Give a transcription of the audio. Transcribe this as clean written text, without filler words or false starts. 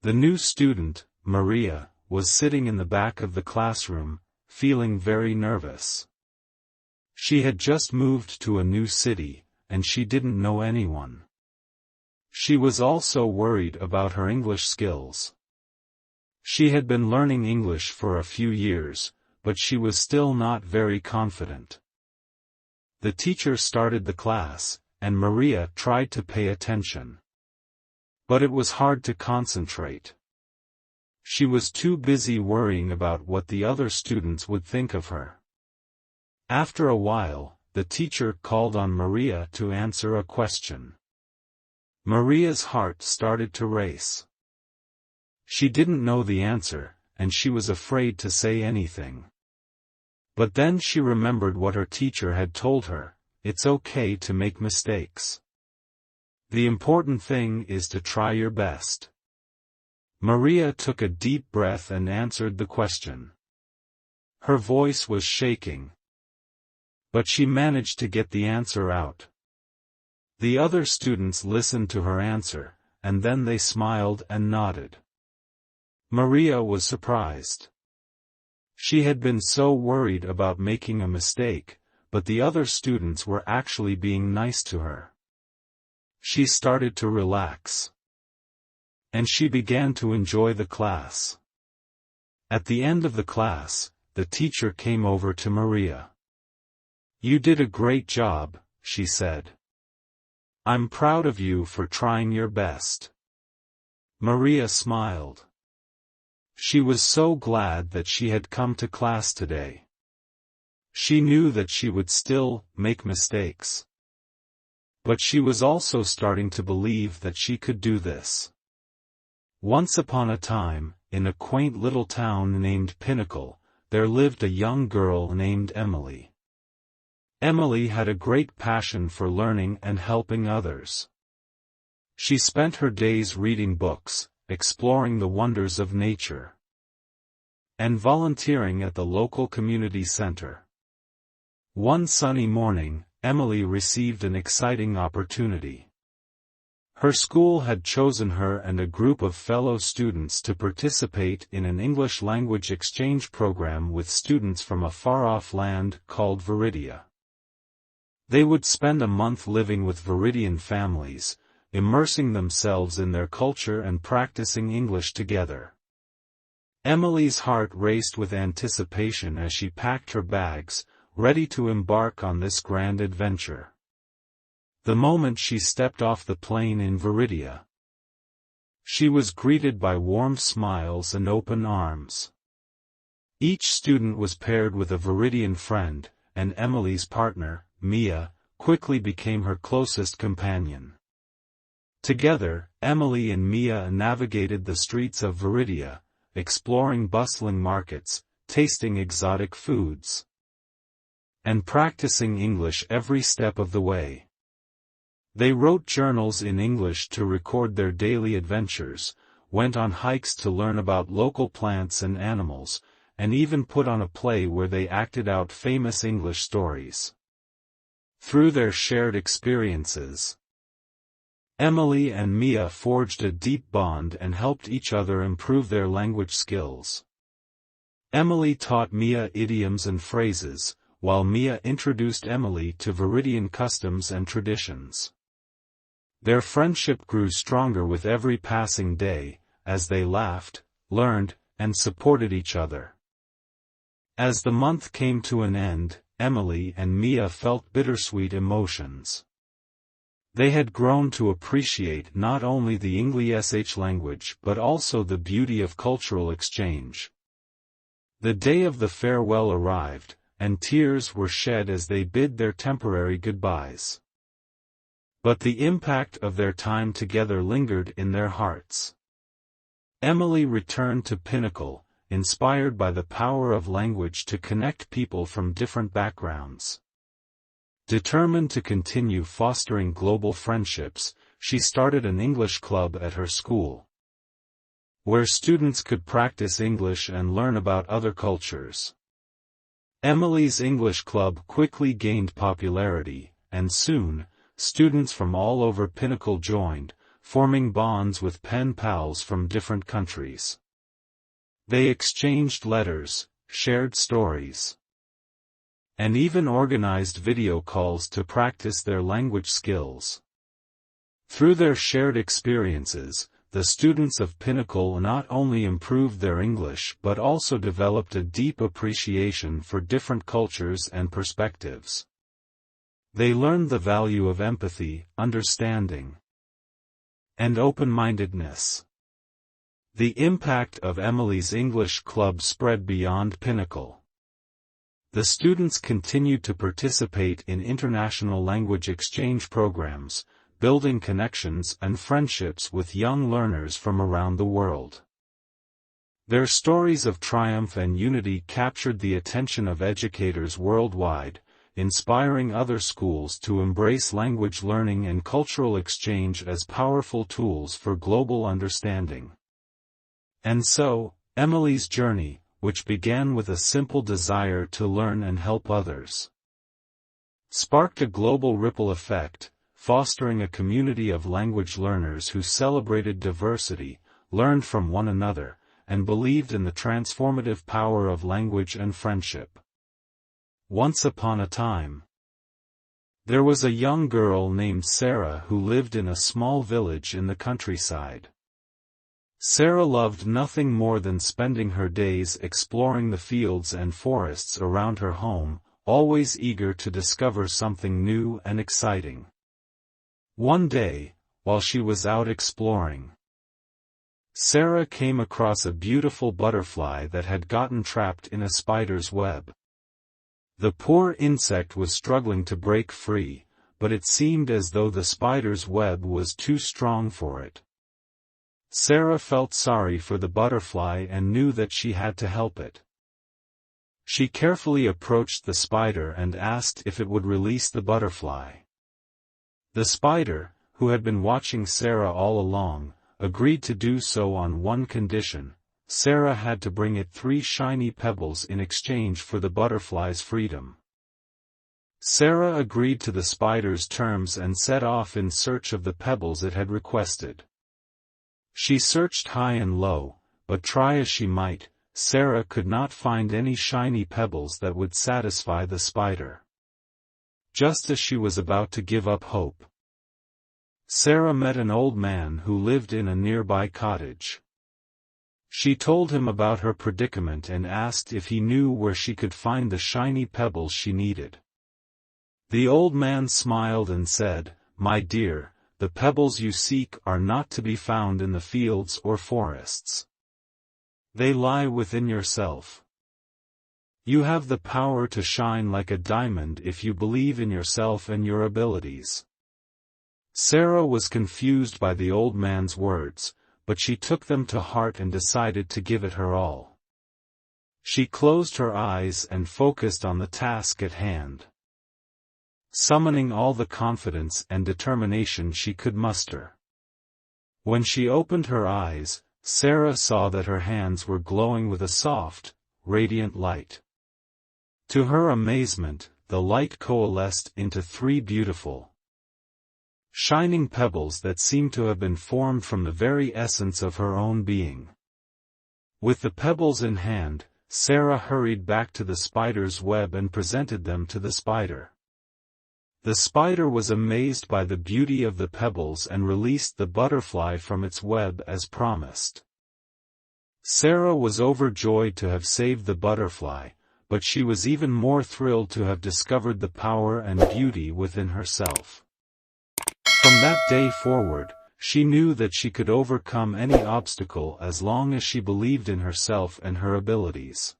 The new student, Maria, was sitting in the back of the classroom, feeling very nervous. She had just moved to a new city, and she didn't know anyone. She was also worried about her English skills. She had been learning English for a few years, but she was still not very confident. The teacher started the class, and Maria tried to pay attention. But it was hard to concentrate. She was too busy worrying about what the other students would think of her. After a while, the teacher called on Maria to answer a question. Maria's heart started to race. She didn't know the answer, and she was afraid to say anything. But then she remembered what her teacher had told her: it's okay to make mistakes. The important thing is to try your best. Maria took a deep breath and answered the question. Her voice was shaking. But she managed to get the answer out. The other students listened to her answer, and then they smiled and nodded. Maria was surprised. She had been so worried about making a mistake, but the other students were actually being nice to her. She started to relax. And she began to enjoy the class. At the end of the class, the teacher came over to Maria. "You did a great job," she said. "I'm proud of you for trying your best." Maria smiled. She was so glad that she had come to class today. She knew that she would still make mistakes. But she was also starting to believe that she could do this. Once upon a time, in a quaint little town named Pinnacle, there lived a young girl named Emily. Emily had a great passion for learning and helping others. She spent her days reading books, exploring the wonders of nature, and volunteering at the local community center. One sunny morning, Emily received an exciting opportunity. Her school had chosen her and a group of fellow students to participate in an English language exchange program with students from a far-off land called Viridia. They would spend a month living with Viridian families, immersing themselves in their culture and practicing English together. Emily's heart raced with anticipation as she packed her bags, ready to embark on this grand adventure. The moment she stepped off the plane in Viridia, she was greeted by warm smiles and open arms. Each student was paired with a Viridian friend, and Emily's partner, Mia, quickly became her closest companion. Together, Emily and Mia navigated the streets of Viridia, exploring bustling markets, tasting exotic foods, and practicing English every step of the way. They wrote journals in English to record their daily adventures, went on hikes to learn about local plants and animals, and even put on a play where they acted out famous English stories. Through their shared experiences, Emily and Mia forged a deep bond and helped each other improve their language skills. Emily taught Mia idioms and phrases, while Mia introduced Emily to Viridian customs and traditions. Their friendship grew stronger with every passing day, as they laughed, learned, and supported each other. As the month came to an end, Emily and Mia felt bittersweet emotions. They had grown to appreciate not only the English language but also the beauty of cultural exchange. The day of the farewell arrived, and tears were shed as they bid their temporary goodbyes. But the impact of their time together lingered in their hearts. Emily returned to Pinnacle, inspired by the power of language to connect people from different backgrounds. Determined to continue fostering global friendships, she started an English club at her school, where students could practice English and learn about other cultures. Emily's English club quickly gained popularity, and soon, students from all over Pinnacle joined, forming bonds with pen pals from different countries. They exchanged letters, shared stories, and even organized video calls to practice their language skills. Through their shared experiences, the students of Pinnacle not only improved their English but also developed a deep appreciation for different cultures and perspectives. They learned the value of empathy, understanding, and open-mindedness. The impact of Emily's English Club spread beyond Pinnacle. The students continued to participate in international language exchange programs, building connections and friendships with young learners from around the world. Their stories of triumph and unity captured the attention of educators worldwide, inspiring other schools to embrace language learning and cultural exchange as powerful tools for global understanding. And so, Emily's journey, which began with a simple desire to learn and help others, sparked a global ripple effect, fostering a community of language learners who celebrated diversity, learned from one another, and believed in the transformative power of language and friendship. Once upon a time, there was a young girl named Sarah who lived in a small village in the countryside. Sarah loved nothing more than spending her days exploring the fields and forests around her home, always eager to discover something new and exciting. One day, while she was out exploring, Sarah came across a beautiful butterfly that had gotten trapped in a spider's web. The poor insect was struggling to break free, but it seemed as though the spider's web was too strong for it. Sarah felt sorry for the butterfly and knew that she had to help it. She carefully approached the spider and asked if it would release the butterfly. The spider, who had been watching Sarah all along, agreed to do so on one condition: Sarah had to bring it 3 shiny pebbles in exchange for the butterfly's freedom. Sarah agreed to the spider's terms and set off in search of the pebbles it had requested. She searched high and low, but try as she might, Sarah could not find any shiny pebbles that would satisfy the spider. Just as she was about to give up hope, Sarah met an old man who lived in a nearby cottage. She told him about her predicament and asked if he knew where she could find the shiny pebbles she needed. The old man smiled and said, "My dear, the pebbles you seek are not to be found in the fields or forests. They lie within yourself. You have the power to shine like a diamond if you believe in yourself and your abilities." Sarah was confused by the old man's words, but she took them to heart and decided to give it her all. She closed her eyes and focused on the task at hand, summoning all the confidence and determination she could muster. When she opened her eyes, Sarah saw that her hands were glowing with a soft, radiant light. To her amazement, the light coalesced into 3 beautiful, shining pebbles that seemed to have been formed from the very essence of her own being. With the pebbles in hand, Sarah hurried back to the spider's web and presented them to the spider. The spider was amazed by the beauty of the pebbles and released the butterfly from its web as promised. Sarah was overjoyed to have saved the butterfly, but she was even more thrilled to have discovered the power and beauty within herself. From that day forward, she knew that she could overcome any obstacle as long as she believed in herself and her abilities.